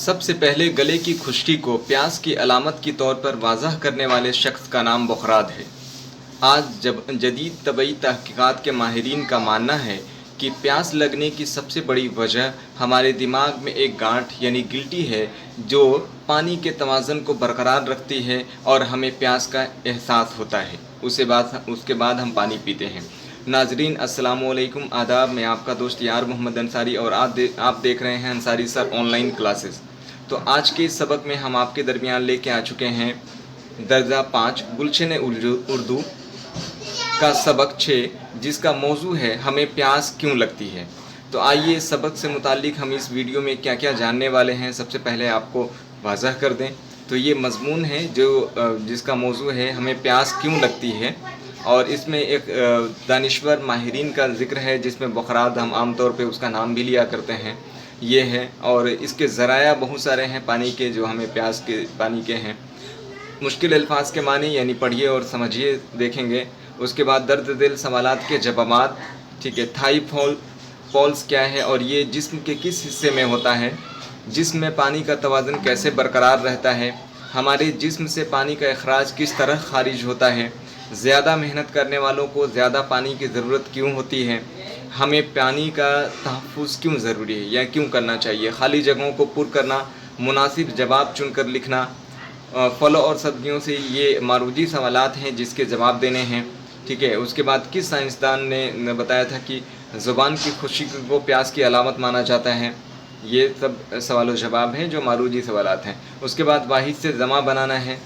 سب سے پہلے گلے کی خشکی کو پیاس کی علامت کے طور پر واضح کرنے والے شخص کا نام بخراد ہے۔ آج جدید طبی تحقیقات کے ماہرین کا ماننا ہے کہ پیاس لگنے کی سب سے بڑی وجہ ہمارے دماغ میں ایک گانٹھ یعنی گلٹی ہے جو پانی کے توازن کو برقرار رکھتی ہے اور ہمیں پیاس کا احساس ہوتا ہے۔ اس کے بعد ہم پانی پیتے ہیں۔ ناظرین السلام علیکم، آداب، میں آپ کا دوست یار محمد انصاری اور آپ دیکھ رہے ہیں انصاری سر آن لائن کلاسز۔ تو آج کے اس سبق میں ہم آپ کے درمیان لے کے آ چکے ہیں درجہ 5 گلشن اردو کا سبق 6، جس کا موضوع ہے ہمیں پیاس کیوں لگتی ہے۔ تو آئیے اس سبق سے متعلق ہم اس ویڈیو میں کیا کیا جاننے والے ہیں سب سے پہلے آپ کو واضح کر دیں۔ تو یہ مضمون ہے جس کا موضوع ہے ہمیں پیاس کیوں لگتی ہے، اور اس میں ایک دانشور ماہرین کا ذکر ہے جس میں بخراد، ہم عام طور پہ اس کا نام بھی لیا کرتے ہیں، یہ ہے، اور اس کے ذرائع بہت سارے ہیں پانی کے جو ہمیں پیاس کے پانی کے ہیں۔ مشکل الفاظ کے معنی یعنی پڑھیے اور سمجھیے دیکھیں گے۔ اس کے بعد درد دل سوالات کے جوابات، ٹھیک ہے، تھائی پولس کیا ہے اور یہ جسم کے کس حصے میں ہوتا ہے، جسم میں پانی کا توازن کیسے برقرار رہتا ہے، ہمارے جسم سے پانی کا اخراج کس طرح خارج ہوتا ہے، زیادہ محنت کرنے والوں کو زیادہ پانی کی ضرورت کیوں ہوتی ہے، ہمیں پانی کا تحفظ کیوں ضروری ہے یا کیوں کرنا چاہیے، خالی جگہوں کو پر کرنا، مناسب جواب چن کر لکھنا، پھلوں اور سبزیوں سے، یہ معروضی سوالات ہیں جس کے جواب دینے ہیں، ٹھیک ہے۔ اس کے بعد کس سائنسدان نے بتایا تھا کہ زبان کی خشکی کو پیاس کی علامت مانا جاتا ہے، یہ سب سوال و جواب ہیں جو معروضی سوالات ہیں۔ اس کے بعد واحد سے جمع بنانا ہے،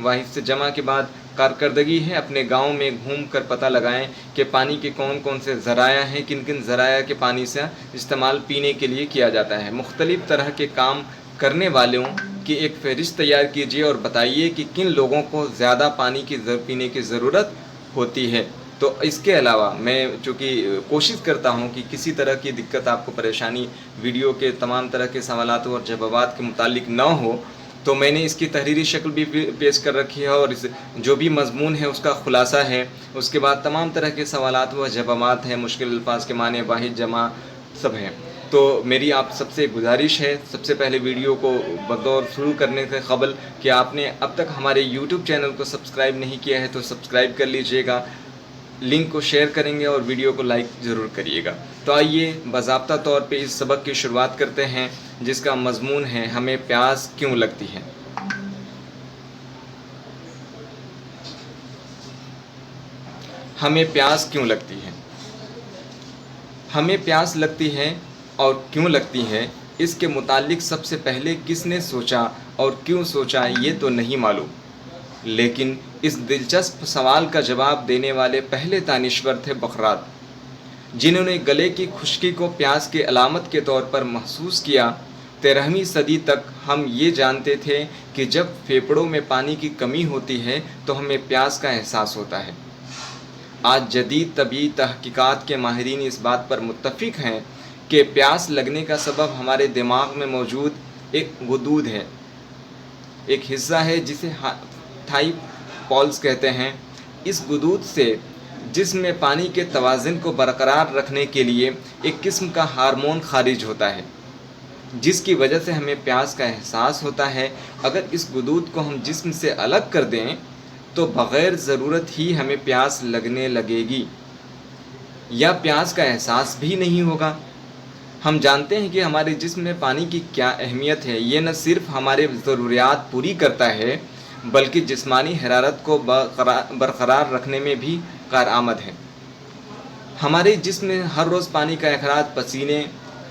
واحد سے جمع کے بعد کارکردگی ہے، اپنے گاؤں میں گھوم کر پتہ لگائیں کہ پانی کے کون کون سے ذرائع ہیں، کن کن ذرائع کے پانی سے استعمال پینے کے لیے کیا جاتا ہے۔ مختلف طرح کے کام کرنے والوں کی ایک فہرست تیار کیجیے اور بتائیے کہ کن لوگوں کو زیادہ پانی پینے کی ضرورت ہوتی ہے۔ تو اس کے علاوہ میں چونکہ کوشش کرتا ہوں کہ کسی طرح کی دقت، آپ کو پریشانی ویڈیو کے تمام طرح کے سوالات اور جوابات کے متعلق نہ ہو، تو میں نے اس کی تحریری شکل بھی پیش کر رکھی ہے اور جو بھی مضمون ہے اس کا خلاصہ ہے۔ اس کے بعد تمام طرح کے سوالات و جوابات ہیں، مشکل الفاظ کے معنی، واحد جمع سب ہیں۔ تو میری آپ سب سے گزارش ہے، سب سے پہلے ویڈیو کو بطور شروع کرنے سے قبل کہ آپ نے اب تک ہمارے یوٹیوب چینل کو سبسکرائب نہیں کیا ہے تو سبسکرائب کر لیجئے گا، لنک کو شیئر کریں گے اور ویڈیو کو لائک ضرور کریے گا۔ تو آئیے باضابطہ طور پہ اس سبق کی شروعات کرتے ہیں جس کا مضمون ہے ہمیں پیاس کیوں لگتی ہے۔ ہمیں پیاس کیوں لگتی ہے؟ ہمیں پیاس لگتی ہے اور کیوں لگتی ہے، اس کے متعلق سب سے پہلے کس نے سوچا اور کیوں سوچا یہ تو نہیں معلوم، لیکن اس دلچسپ سوال کا جواب دینے والے پہلے دانشور تھے بخراد، جنہوں نے گلے کی خشکی کو پیاس کی علامت کے طور پر محسوس کیا۔ 13ویں صدی تک ہم یہ جانتے تھے کہ جب پھیپھڑوں میں پانی کی کمی ہوتی ہے تو ہمیں پیاس کا احساس ہوتا ہے۔ آج جدید طبی تحقیقات کے ماہرین اس بات پر متفق ہیں کہ پیاس لگنے کا سبب ہمارے دماغ میں موجود ایک غدود ہے، ایک حصہ ہے جسے تھائی پولس کہتے ہیں۔ اس غدود سے جسم میں پانی کے توازن کو برقرار رکھنے کے لیے ایک قسم کا ہارمون خارج ہوتا ہے، جس کی وجہ سے ہمیں پیاس کا احساس ہوتا ہے۔ اگر اس غدود کو ہم جسم سے الگ کر دیں تو بغیر ضرورت ہی ہمیں پیاس لگنے لگے گی یا پیاس کا احساس بھی نہیں ہوگا۔ ہم جانتے ہیں کہ ہمارے جسم میں پانی کی کیا اہمیت ہے۔ یہ نہ صرف ہمارے ضروریات پوری کرتا ہے بلکہ جسمانی حرارت کو برقرار رکھنے میں بھی کارآمد ہے۔ ہمارے جسم میں ہر روز پانی کا اخراج پسینے،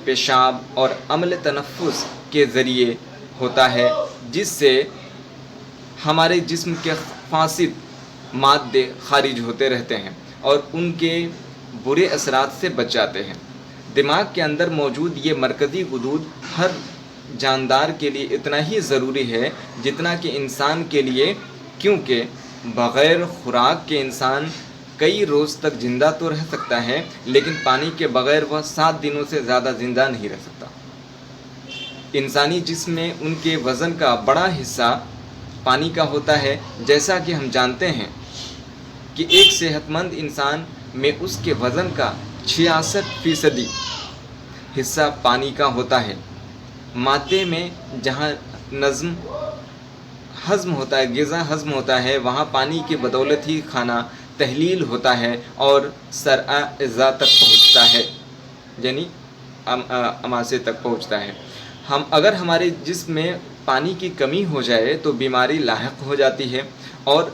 پیشاب اور عمل تنفس کے ذریعے ہوتا ہے، جس سے ہمارے جسم کے فاسد مادے خارج ہوتے رہتے ہیں اور ان کے برے اثرات سے بچ جاتے ہیں۔ دماغ کے اندر موجود یہ مرکزی غدود ہر جاندار کے لیے اتنا ہی ضروری ہے جتنا کہ انسان کے لیے، کیونکہ بغیر خوراک کے انسان کئی روز تک زندہ تو رہ سکتا ہے لیکن پانی کے بغیر وہ 7 دنوں سے زیادہ زندہ نہیں رہ سکتا۔ انسانی جسم میں ان کے وزن کا بڑا حصہ پانی کا ہوتا ہے، جیسا کہ ہم جانتے ہیں کہ ایک صحت مند انسان میں اس کے وزن کا 66% حصہ پانی کا ہوتا ہے۔ مادے میں جہاں نظم ہضم ہوتا ہے، غذا ہضم ہوتا ہے، وہاں پانی کی بدولت ہی کھانا تحلیل ہوتا ہے اور سرا اعضاء تک پہنچتا ہے، یعنی امعاصے تک پہنچتا ہے۔ اگر ہمارے جسم میں پانی کی کمی ہو جائے تو بیماری لاحق ہو جاتی ہے اور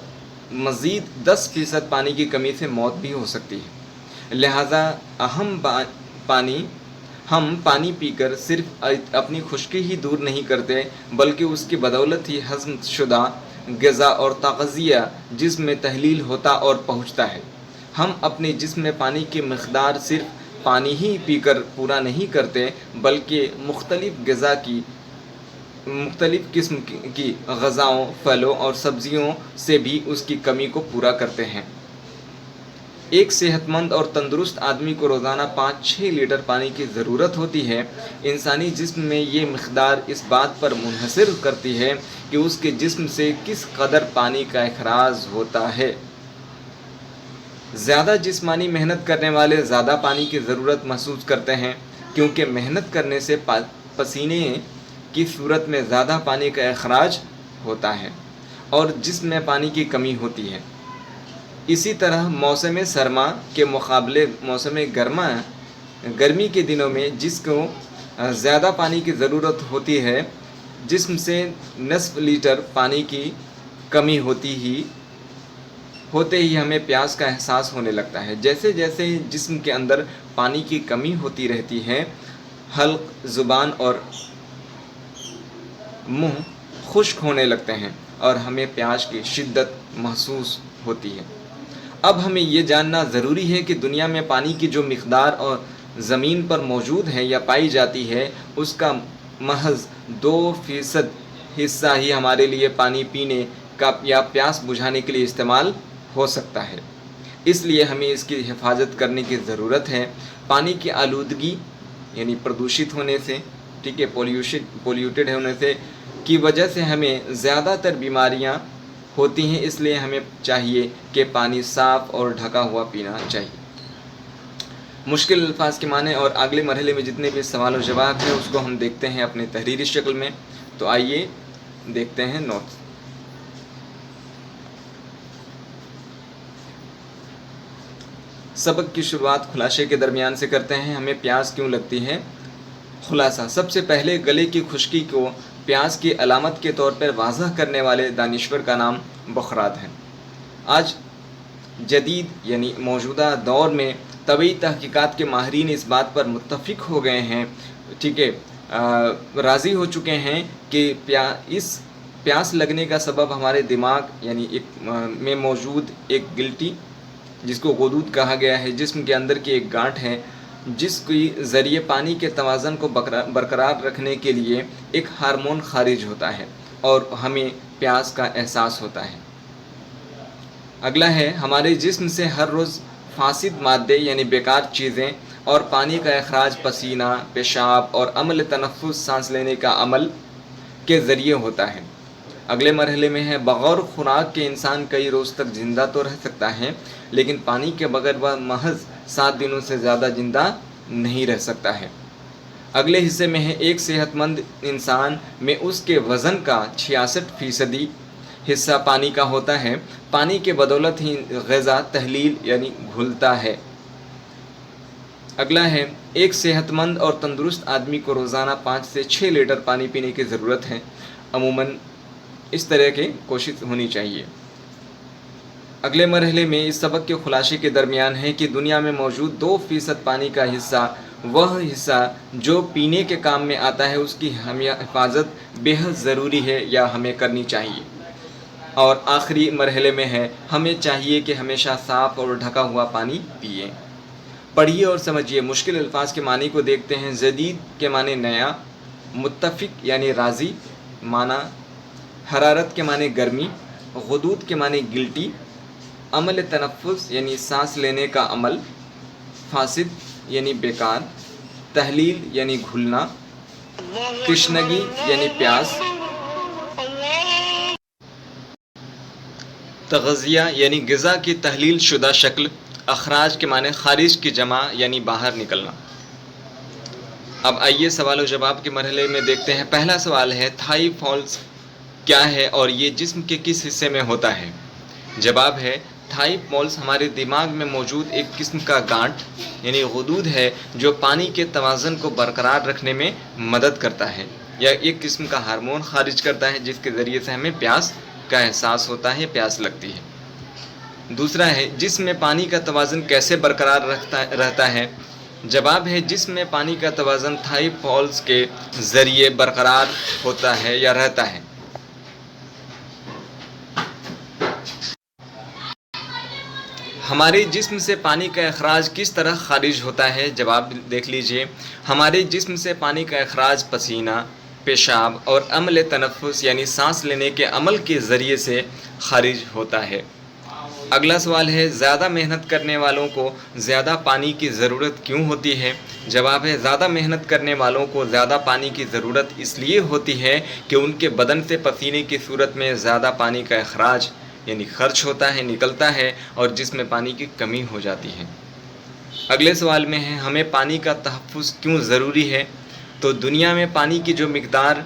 مزید 10% پانی کی کمی سے موت بھی ہو سکتی ہے۔ لہٰذا ہم پانی پی کر صرف اپنی خشکی ہی دور نہیں کرتے، بلکہ اس کی بدولت ہی ہضم شدہ غذا اور تغذیہ جسم میں تحلیل ہوتا اور پہنچتا ہے۔ ہم اپنے جسم میں پانی کی مقدار صرف پانی ہی پی کر پورا نہیں کرتے، بلکہ مختلف قسم کی غذاؤں، پھلوں اور سبزیوں سے بھی اس کی کمی کو پورا کرتے ہیں۔ ایک صحت مند اور تندرست آدمی کو روزانہ 5-6 لیٹر پانی کی ضرورت ہوتی ہے۔ انسانی جسم میں یہ مقدار اس بات پر منحصر کرتی ہے کہ اس کے جسم سے کس قدر پانی کا اخراج ہوتا ہے۔ زیادہ جسمانی محنت کرنے والے زیادہ پانی کی ضرورت محسوس کرتے ہیں، کیونکہ محنت کرنے سے پسینے کی صورت میں زیادہ پانی کا اخراج ہوتا ہے اور جسم میں پانی کی کمی ہوتی ہے۔ اسی طرح موسم سرما کے مقابلے موسم گرمی کے دنوں میں جس کو زیادہ پانی کی ضرورت ہوتی ہے، جسم سے نصف لیٹر پانی کی کمی ہوتے ہی ہمیں پیاس کا احساس ہونے لگتا ہے۔ جیسے جیسے جسم کے اندر پانی کی کمی ہوتی رہتی ہے، حلق، زبان اور منہ خشک ہونے لگتے ہیں اور ہمیں پیاس کی شدت محسوس ہوتی ہے۔ اب ہمیں یہ جاننا ضروری ہے کہ دنیا میں پانی کی جو مقدار اور زمین پر موجود ہے یا پائی جاتی ہے، اس کا محض 2% حصہ ہی ہمارے لیے پانی پینے کا یا پیاس بجھانے کے لیے استعمال ہو سکتا ہے۔ اس لیے ہمیں اس کی حفاظت کرنے کی ضرورت ہے۔ پانی کی آلودگی یعنی پردوشت ہونے سے، پولیوٹڈ ہونے سے کی وجہ سے ہمیں زیادہ تر بیماریاں ہوتی ہیں، اس لیے ہمیں چاہیے کہ پانی صاف اور ڈھکا ہوا پینا چاہیے۔ مشکل الفاظ کے معنی اور اگلے مرحلے میں جتنے بھی سوال و جواب ہیں اس کو ہم دیکھتے ہیں اپنے تحریری شکل میں، تو آئیے دیکھتے ہیں نوٹس۔ سبق کی شروعات خلاصے کے درمیان سے کرتے ہیں۔ ہمیں پیاس کیوں لگتی ہے؟ خلاصہ: سب سے پہلے گلے کی خشکی کو پیاس کی علامت کے طور پر واضح کرنے والے دانشور کا نام بخراد ہے۔ آج جدید یعنی موجودہ دور میں طبی تحقیقات کے ماہرین اس بات پر متفق ہو گئے ہیں، راضی ہو چکے ہیں کہ اس پیاس لگنے کا سبب ہمارے دماغ یعنی میں موجود ایک گلٹی، جس کو غدود کہا گیا ہے، جسم کے اندر کی ایک گانٹھ ہے، جس کے ذریعے پانی کے توازن کو برقرار رکھنے کے لیے ایک ہارمون خارج ہوتا ہے اور ہمیں پیاس کا احساس ہوتا ہے۔ اگلا ہے، ہمارے جسم سے ہر روز فاسد مادے یعنی بیکار چیزیں اور پانی کا اخراج پسینہ، پیشاب اور عمل تنفس سانس لینے کا عمل کے ذریعے ہوتا ہے۔ اگلے مرحلے میں ہے، بغیر خوراک کے انسان کئی روز تک زندہ تو رہ سکتا ہے، لیکن پانی کے بغیر وہ محض 7 دنوں سے زیادہ زندہ نہیں رہ سکتا ہے۔ اگلے حصے میں ہے، ایک صحت مند انسان میں اس کے وزن کا 66% حصہ پانی کا ہوتا ہے۔ پانی کے بدولت ہی غذا تحلیل یعنی گھلتا ہے۔ اگلا ہے، ایک صحت مند اور تندرست آدمی کو روزانہ 5 سے 6 لیٹر پانی پینے کی ضرورت ہے۔ عموماً اس طرح کی کوشش ہونی چاہیے۔ اگلے مرحلے میں اس سبق کے خلاصے کے درمیان ہے کہ دنیا میں موجود 2% پانی کا حصہ، وہ حصہ جو پینے کے کام میں آتا ہے، اس کی حفاظت بے حد ضروری ہے یا ہمیں کرنی چاہیے۔ اور آخری مرحلے میں ہے، ہمیں چاہیے کہ ہمیشہ صاف اور ڈھکا ہوا پانی پئیں۔ پڑھیے اور سمجھیے۔ مشکل الفاظ کے معنی کو دیکھتے ہیں۔ جدید کے معنی نیا، متفق یعنی راضی معنی، حرارت کے معنی گرمی، غدود کے معنی گلٹی، عمل تنفس یعنی سانس لینے کا عمل، فاسد یعنی بیکار، تحلیل یعنی گھلنا، تشنگی یعنی پیاس، تغذیہ یعنی غذا کی تحلیل شدہ شکل، اخراج کے معنی خارج کی جمع یعنی باہر نکلنا۔ اب آئیے سوال و جواب کے مرحلے میں دیکھتے ہیں۔ پہلا سوال ہے تھائی فالس کیا ہے اور یہ جسم کے کس حصے میں ہوتا ہے؟ جواب ہے تھائی فالس ہمارے دماغ میں موجود ایک قسم کا گانٹ یعنی غدود ہے جو پانی کے توازن کو برقرار رکھنے میں مدد کرتا ہے یا ایک قسم کا ہارمون خارج کرتا ہے جس کے ذریعے سے ہمیں پیاس کا احساس ہوتا ہے، پیاس لگتی ہے۔ دوسرا ہے جسم میں پانی کا توازن کیسے برقرار رہتا ہے؟ جواب ہے جسم میں پانی کا توازن تھائی فالس کے ذریعے برقرار ہوتا ہے یا رہتا ہے۔ ہمارے جسم سے پانی کا اخراج کس طرح خارج ہوتا ہے؟ جواب دیکھ لیجئے۔ ہمارے جسم سے پانی کا اخراج پسینہ، پیشاب اور عمل تنفس یعنی سانس لینے کے عمل کے ذریعے سے خارج ہوتا ہے۔ اگلا سوال ہے زیادہ محنت کرنے والوں کو زیادہ پانی کی ضرورت کیوں ہوتی ہے؟ جواب ہے زیادہ محنت کرنے والوں کو زیادہ پانی کی ضرورت اس لیے ہوتی ہے کہ ان کے بدن سے پسینے کی صورت میں زیادہ پانی کا اخراج یعنی خرچ ہوتا ہے، نکلتا ہے اور جس میں پانی کی کمی ہو جاتی ہے۔ اگلے سوال میں ہے ہمیں پانی کا تحفظ کیوں ضروری ہے؟ تو دنیا میں پانی کی جو مقدار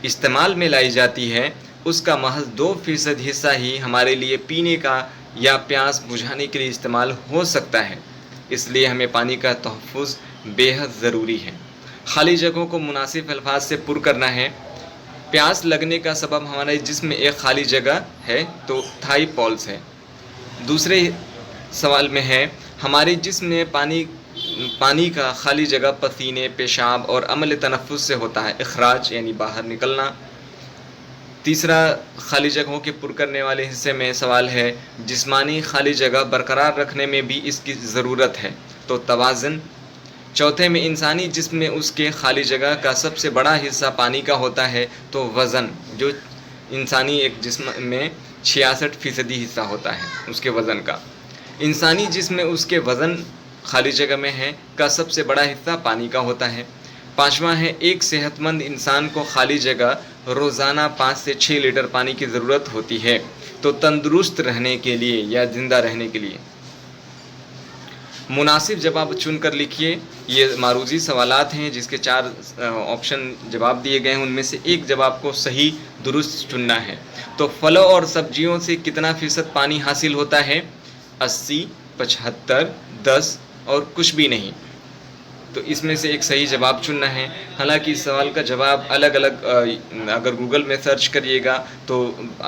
استعمال میں لائی جاتی ہے اس کا محض 2% حصہ ہی ہمارے لیے پینے کا یا پیاس بجھانے کے لیے استعمال ہو سکتا ہے، اس لیے ہمیں پانی کا تحفظ بے حد ضروری ہے۔ خالی جگہوں کو مناسب الفاظ سے پر کرنا ہے۔ پیاس لگنے کا سبب ہمارے جسم میں ایک خالی جگہ ہے تو تھائی فالس ہے۔ دوسرے سوال میں ہے ہمارے جسم میں پانی کا خالی جگہ پسینے، پیشاب اور عمل تنفس سے ہوتا ہے، اخراج یعنی باہر نکلنا۔ تیسرا خالی جگہوں کے پر کرنے والے حصے میں سوال ہے جسمانی خالی جگہ برقرار رکھنے میں بھی اس کی ضرورت ہے تو توازن۔ چوتھے میں انسانی جسم میں اس کے خالی جگہ کا سب سے بڑا حصہ پانی کا ہوتا ہے تو وزن، جو انسانی ایک جسم میں 66% حصہ ہوتا ہے اس کے وزن کا۔ انسانی جسم میں اس کے وزن خالی جگہ میں ہے کا سب سے بڑا حصہ پانی کا ہوتا ہے۔ پانچواں ہے ایک صحت مند انسان کو خالی جگہ روزانہ 5 سے 6 لیٹر پانی کی ضرورت ہوتی ہے تو تندرست رہنے کے لیے یا زندہ رہنے کے لیے۔ مناسب جواب چن کر لکھیے۔ یہ معروضی سوالات ہیں جس کے 4 آپشن جواب دیے گئے ہیں، ان میں سے ایک جواب کو صحیح درست چننا ہے۔ تو پھلوں اور سبزیوں سے کتنا فیصد پانی حاصل ہوتا ہے؟ 80، 75، 10 اور کچھ بھی نہیں۔ تو اس میں سے ایک صحیح جواب چننا ہے۔ حالانکہ اس سوال کا جواب الگ الگ اگر گوگل میں سرچ کریے گا تو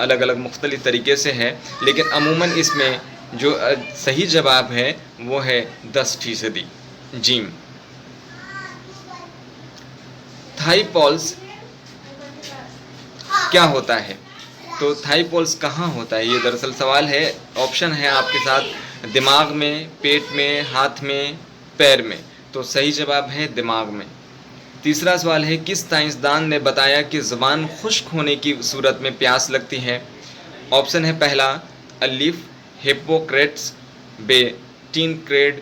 الگ الگ مختلف طریقے سے ہے، لیکن عموماً اس میں جو صحیح جواب ہے وہ ہے 10%۔ جیم۔ تھائی فالس کیا ہوتا ہے؟ تو تھائی فالس کہاں ہوتا ہے؟ یہ دراصل سوال ہے۔ آپشن ہے آپ کے ساتھ دماغ میں، پیٹ میں، ہاتھ میں، پیر میں۔ تو صحیح جواب ہے دماغ میں۔ تیسرا سوال ہے کس سائنسدان نے بتایا کہ زبان خشک ہونے کی صورت میں پیاس لگتی ہے؟ آپشن ہے پہلا الف ہپوکریٹس، بے ٹینکریڈ،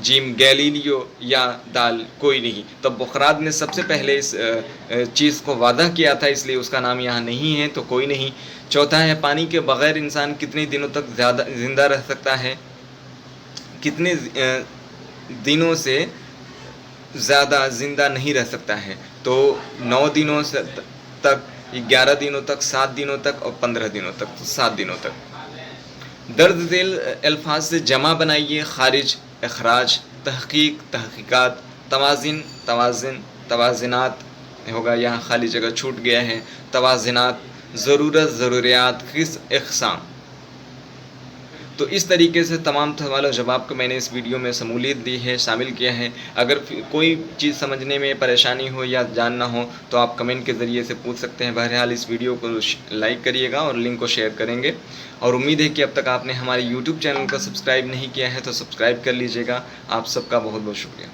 جیم گیلیلیو یا دال کوئی نہیں۔ تو بخراد نے سب سے پہلے اس چیز کو وعدہ کیا تھا، اس لیے اس کا نام یہاں نہیں ہے تو کوئی نہیں۔ چوتھا ہے پانی کے بغیر انسان کتنے دنوں تک زندہ رہ سکتا ہے؟ کتنے دنوں سے زیادہ زندہ نہیں رہ سکتا ہے؟ تو 9 دنوں تک، 11 دنوں تک، 7 دنوں تک اور 15 دنوں تک، 7 دنوں تک۔ درج ذیل الفاظ سے جمع بنائیے: خارج، اخراج، تحقیق، تحقیقات، توازن، توازن، توازنات ہوگا، یہاں خالی جگہ چھوٹ گیا ہے، توازنات، ضرورت، ضروریات، اقسام۔ تو اس طریقے سے تمام سوال و جواب کو میں نے اس ویڈیو میں شمولیت دی ہے، شامل کیا ہے۔ اگر کوئی چیز سمجھنے میں پریشانی ہو یا جاننا ہو تو آپ کمنٹ کے ذریعے سے پوچھ سکتے ہیں۔ بہرحال اس ویڈیو کو لائک کریے گا اور لنک کو شیئر کریں گے، اور امید ہے کہ اب تک آپ نے ہمارے یوٹیوب چینل کو سبسکرائب نہیں کیا ہے تو سبسکرائب کر لیجیے گا۔ آپ سب کا بہت بہت شکریہ۔